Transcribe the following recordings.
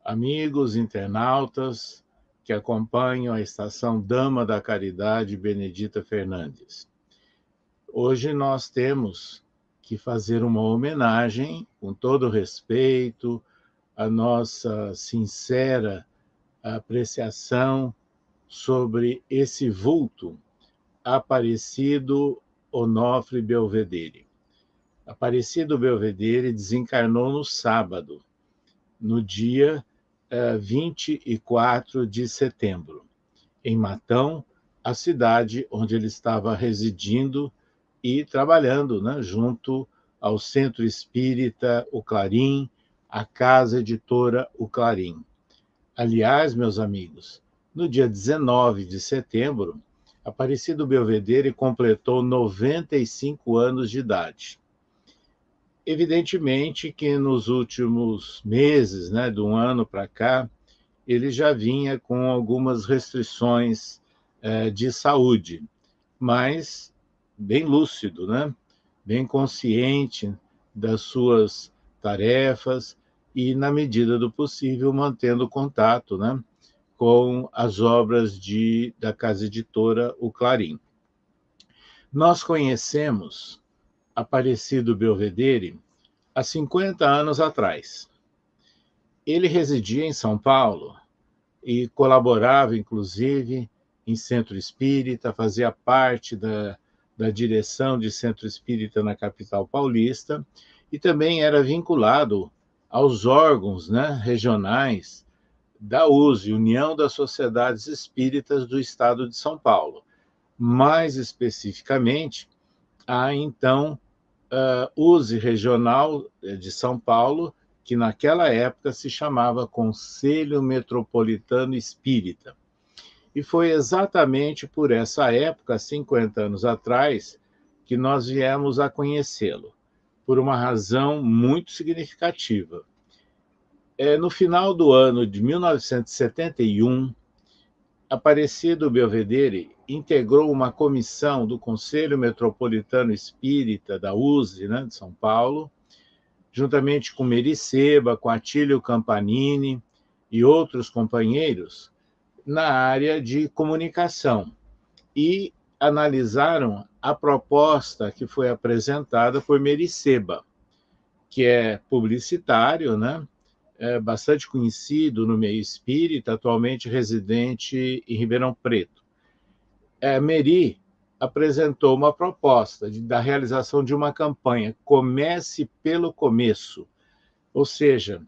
amigos internautas que acompanham a Estação Dama da Caridade Benedita Fernandes. Hoje nós temos que fazer uma homenagem, com todo respeito, à nossa sincera apreciação sobre esse vulto, Aparecido Onofre Belvedere. Aparecido Belvedere desencarnou no sábado, no dia 24 de setembro, em Matão, a cidade onde ele estava residindo e trabalhando, né, junto ao Centro Espírita O Clarim, a Casa Editora O Clarim. Aliás, meus amigos, no dia 19 de setembro, Aparecido Belvedere completou 95 anos de idade. Evidentemente que nos últimos meses, né, de um ano para cá, ele já vinha com algumas restrições de saúde, mas bem lúcido, né? Bem consciente das suas tarefas e, na medida do possível, mantendo contato, né, com as obras da Casa Editora O Clarim. Nós conhecemos Aparecido Belvedere há 50 anos atrás. Ele residia em São Paulo e colaborava, inclusive, em centro espírita, fazia parte da direção de centro espírita na capital paulista e também era vinculado aos órgãos, né, regionais da USE, União das Sociedades Espíritas do Estado de São Paulo. Mais especificamente, a então USE Regional de São Paulo, que naquela época se chamava Conselho Metropolitano Espírita. E foi exatamente por essa época, 50 anos atrás, que nós viemos a conhecê-lo, por uma razão muito significativa. No final do ano de 1971, Aparecido Belvedere integrou uma comissão do Conselho Metropolitano Espírita da USE, né, de São Paulo, juntamente com Mericeba, com Atílio Campanini e outros companheiros, na área de comunicação, e analisaram a proposta que foi apresentada por Mericeba, que é publicitário, né? Bastante conhecido no meio espírita, atualmente residente em Ribeirão Preto. Meri apresentou uma proposta da realização de uma campanha Comece pelo Começo, ou seja,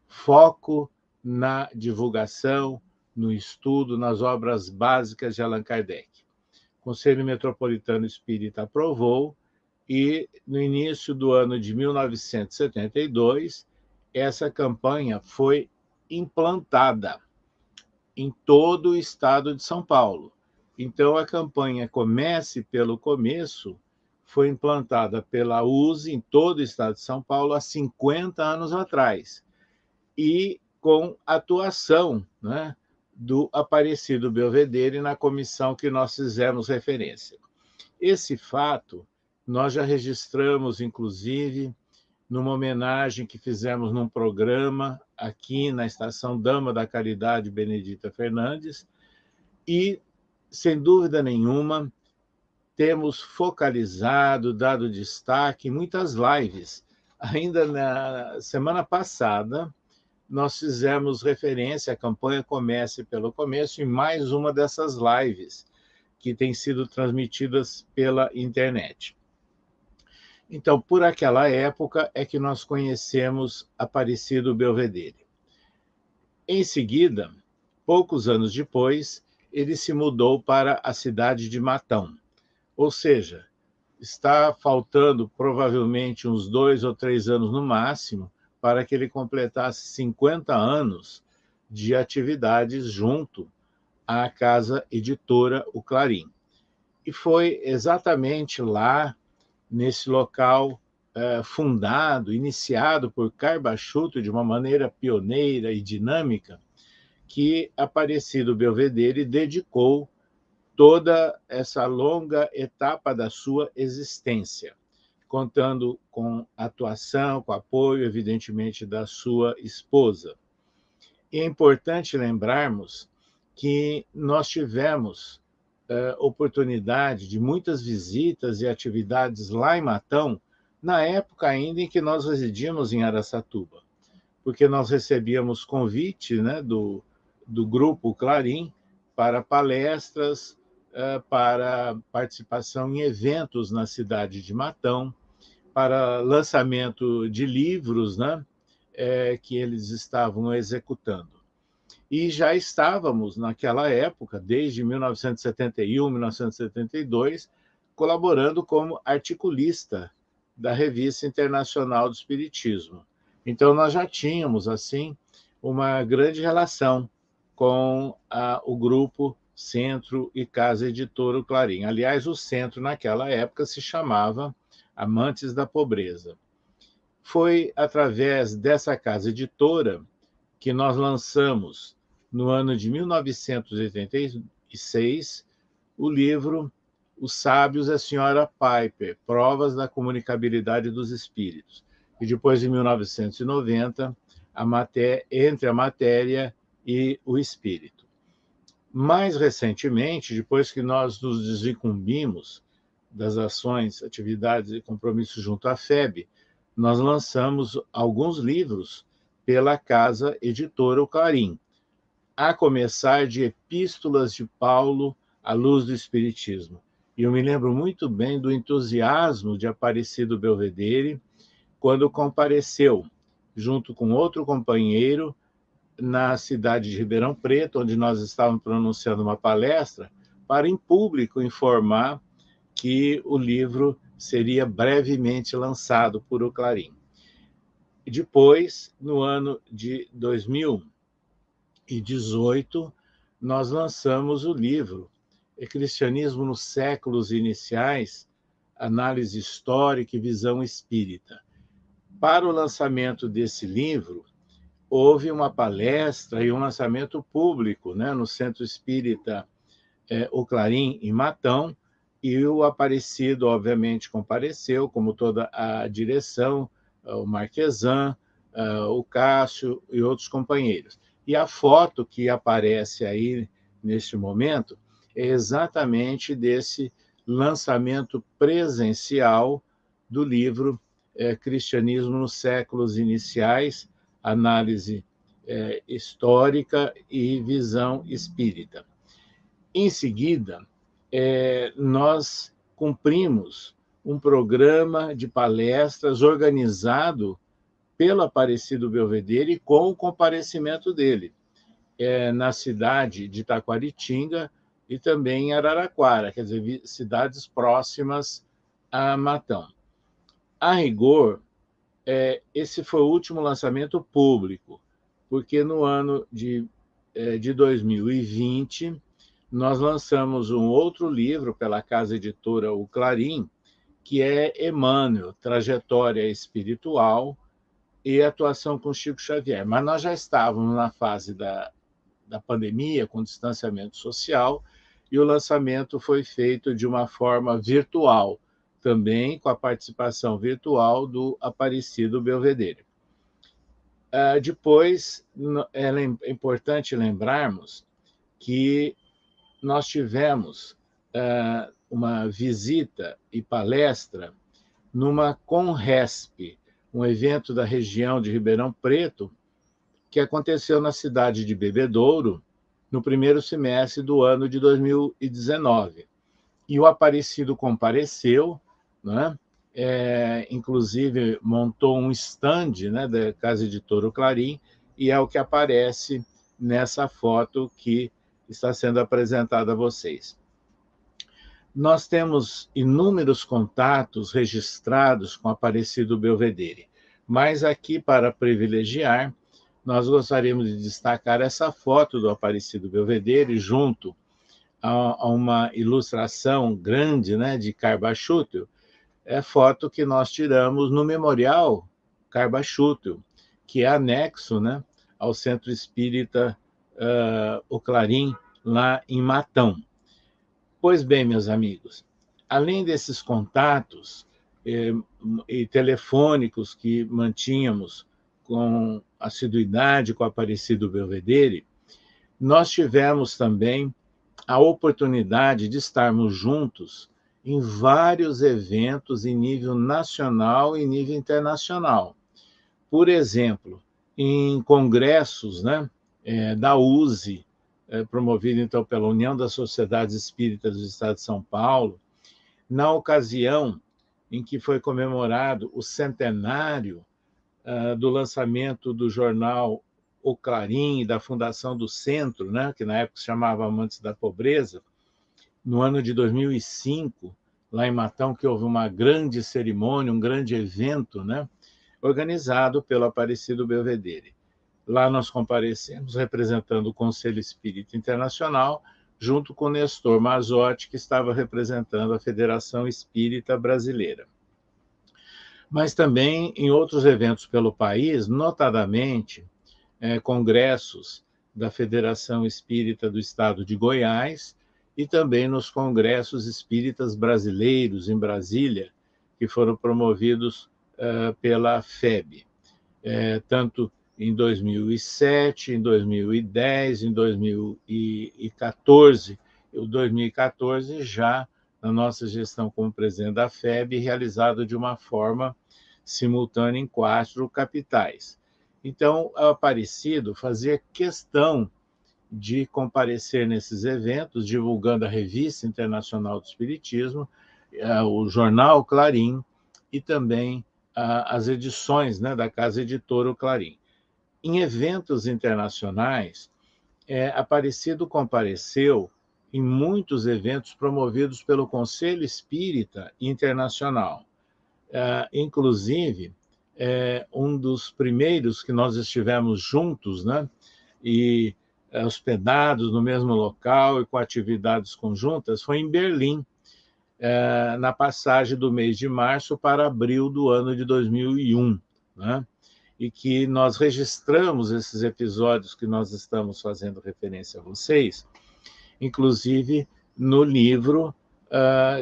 foco na divulgação, no estudo, nas obras básicas de Allan Kardec. O Conselho Metropolitano Espírita aprovou e, no início do ano de 1972, essa campanha foi implantada em todo o estado de São Paulo. Então, a campanha Comece pelo Começo foi implantada pela USE em todo o estado de São Paulo há 50 anos atrás, e com atuação, né, do Aparecido Belvedere na comissão que nós fizemos referência. Esse fato nós já registramos, inclusive, numa homenagem que fizemos num programa aqui na Estação Dama da Caridade Benedita Fernandes, e, sem dúvida nenhuma, temos focalizado, dado destaque em muitas lives. Ainda na semana passada, nós fizemos referência à campanha Comece pelo Começo em mais uma dessas lives que têm sido transmitidas pela internet. Então, por aquela época é que nós conhecemos Aparecido Belvedere. Em seguida, poucos anos depois, ele se mudou para a cidade de Matão. Ou seja, está faltando provavelmente uns 2 ou 3 anos no máximo para que ele completasse 50 anos de atividades junto à Casa Editora O Clarim. E foi exatamente lá, nesse local fundado, iniciado por Carbachuto de uma maneira pioneira e dinâmica, que Aparecido Belvedere dedicou toda essa longa etapa da sua existência, contando com atuação, com apoio, evidentemente, da sua esposa. E é importante lembrarmos que nós tivemos oportunidade de muitas visitas e atividades lá em Matão, na época ainda em que nós residíamos em Araçatuba, porque nós recebíamos convite, né, do Grupo Clarim para palestras, para participação em eventos na cidade de Matão, para lançamento de livros, né, que eles estavam executando. E já estávamos, naquela época, desde 1971, 1972, colaborando como articulista da Revista Internacional do Espiritismo. Então, nós já tínhamos, assim, uma grande relação com o grupo Centro e Casa Editora Clarim. Aliás, o Centro, naquela época, se chamava Amantes da Pobreza. Foi através dessa casa editora que nós lançamos, no ano de 1986, o livro Os Sábios e a Senhora Piper, Provas da Comunicabilidade dos Espíritos. E depois, em 1990, Entre a Matéria e o Espírito. Mais recentemente, depois que nós nos desincumbimos das ações, atividades e compromissos junto à FEB, nós lançamos alguns livros pela Casa Editora O Clarim, a começar de Epístolas de Paulo à Luz do Espiritismo. E eu me lembro muito bem do entusiasmo de Aparecido Belvedere, quando compareceu, junto com outro companheiro, na cidade de Ribeirão Preto, onde nós estávamos pronunciando uma palestra, para em público informar que o livro seria brevemente lançado por O Clarim. E depois, no ano de 2018, nós lançamos o livro Cristianismo nos Séculos Iniciais, Análise Histórica e Visão Espírita. Para o lançamento desse livro, houve uma palestra e um lançamento público, né, no Centro Espírita O Clarim, em Matão, e o Aparecido, obviamente, compareceu, como toda a direção, o Marquesan, o Cássio e outros companheiros. E a foto que aparece aí, neste momento, é exatamente desse lançamento presencial do livro Cristianismo nos Séculos Iniciais, Análise Histórica e Visão Espírita. Em seguida, nós cumprimos um programa de palestras organizado pelo Aparecido Belvedere com o comparecimento dele, na cidade de Taquaritinga e também em Araraquara, quer dizer, cidades próximas a Matão. A rigor, esse foi o último lançamento público, porque no ano de 2020, nós lançamos um outro livro pela Casa Editora O Clarim, que é Emmanuel, Trajetória Espiritual e Atuação com Chico Xavier. Mas nós já estávamos na fase da pandemia, com distanciamento social, e o lançamento foi feito de uma forma virtual, também com a participação virtual do Aparecido Belvedere. Depois, é importante lembrarmos que nós tivemos uma visita e palestra numa Conresp, um evento da região de Ribeirão Preto, que aconteceu na cidade de Bebedouro, no primeiro semestre do ano de 2019. E o Aparecido compareceu, né? Inclusive montou um stand, né, da Casa Editora O Clarim, e é o que aparece nessa foto que está sendo apresentada a vocês. Nós temos inúmeros contatos registrados com Aparecido Belvedere, mas aqui, para privilegiar, nós gostaríamos de destacar essa foto do Aparecido Belvedere junto a uma ilustração grande, né, de Carbachútil, foto que nós tiramos no Memorial Carbachútil, que é anexo, né, ao Centro Espírita O Clarim, lá em Matão. Pois bem, meus amigos, além desses contatos e telefônicos que mantínhamos com assiduidade com o Aparecido Belvedere, nós tivemos também a oportunidade de estarmos juntos em vários eventos em nível nacional e nível internacional. Por exemplo, em congressos, né, da USE, promovido então pela União das Sociedades Espíritas do Estado de São Paulo, na ocasião em que foi comemorado o centenário do lançamento do jornal O Clarim, da fundação do Centro, né, que na época se chamava Amantes da Pobreza, no ano de 2005, lá em Matão, que houve uma grande cerimônia, um grande evento, né, organizado pelo Aparecido Belvedere. Lá nós comparecemos representando o Conselho Espírita Internacional, junto com Nestor Mazotti, que estava representando a Federação Espírita Brasileira. Mas também em outros eventos pelo país, notadamente congressos da Federação Espírita do Estado de Goiás e também nos congressos espíritas brasileiros em Brasília, que foram promovidos pela FEB, tanto em 2007, em 2010, em 2014. O 2014 já na nossa gestão como presidente da FEB, realizado de uma forma simultânea em 4 capitais. Então, o Aparecido fazia questão de comparecer nesses eventos, divulgando a Revista Internacional do Espiritismo, o jornal Clarim e também as edições, né, da Casa Editora Clarim. Em eventos internacionais, Aparecido compareceu em muitos eventos promovidos pelo Conselho Espírita Internacional. Inclusive, um dos primeiros que nós estivemos juntos, né, e hospedados no mesmo local e com atividades conjuntas, foi em Berlim, na passagem do mês de março para abril do ano de 2001, né? E que nós registramos esses episódios que nós estamos fazendo referência a vocês, inclusive no livro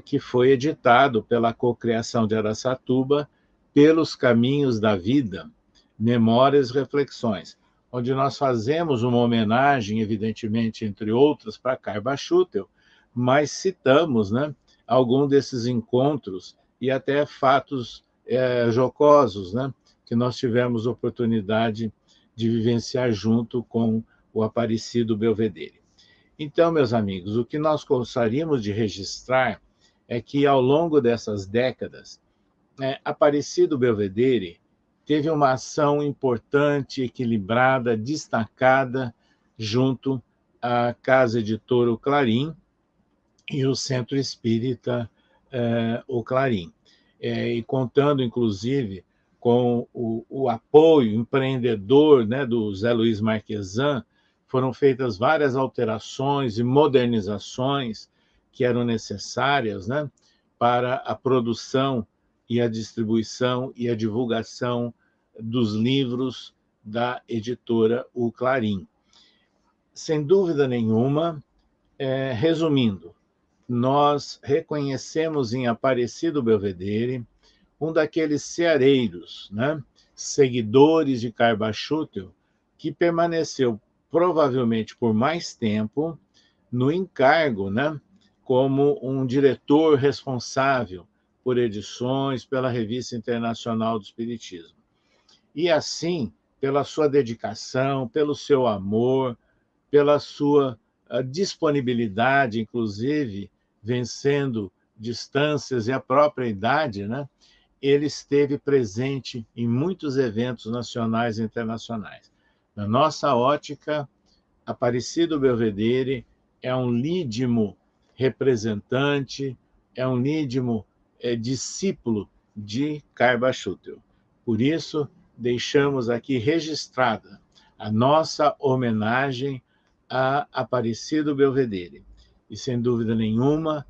que foi editado pela Cocriação de Araçatuba, Pelos Caminhos da Vida, Memórias e Reflexões, onde nós fazemos uma homenagem, evidentemente, entre outras, para Carba Schutel, mas citamos, né, algum desses encontros e até fatos jocosos, né, que nós tivemos oportunidade de vivenciar junto com o Aparecido Belvedere. Então, meus amigos, o que nós gostaríamos de registrar é que, ao longo dessas décadas, Aparecido Belvedere teve uma ação importante, equilibrada, destacada, junto à Casa Editora O Clarim e o Centro Espírita O Clarim. E contando, inclusive, com o apoio empreendedor, né, do Zé Luiz Marquesan, foram feitas várias alterações e modernizações que eram necessárias, né, para a produção e a distribuição e a divulgação dos livros da editora O Clarim. Sem dúvida nenhuma, resumindo, nós reconhecemos em Aparecido Belvedere um daqueles ceareiros, né, seguidores de Carba Schutel, que permaneceu provavelmente por mais tempo no encargo, né, como um diretor responsável por edições pela Revista Internacional do Espiritismo. E assim, pela sua dedicação, pelo seu amor, pela sua disponibilidade, inclusive, vencendo distâncias e a própria idade, né, ele esteve presente em muitos eventos nacionais e internacionais. Na nossa ótica, Aparecido Belvedere é um lídimo representante, é um lídimo discípulo de Carba Schutel. Por isso, deixamos aqui registrada a nossa homenagem a Aparecido Belvedere. E, sem dúvida nenhuma,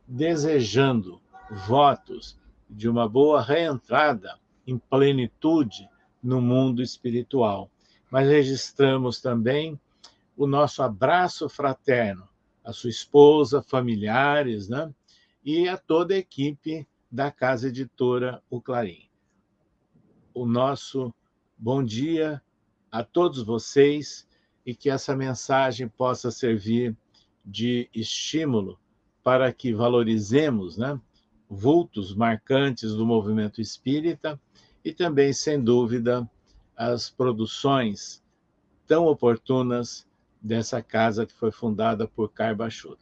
desejando votos de uma boa reentrada em plenitude no mundo espiritual. Mas registramos também o nosso abraço fraterno à sua esposa, familiares, né? E a toda a equipe da Casa Editora O Clarim. O nosso bom dia, a todos vocês e que essa mensagem possa servir de estímulo para que valorizemos, né, vultos marcantes do movimento espírita e também, sem dúvida, as produções tão oportunas dessa casa que foi fundada por Karl Bachut.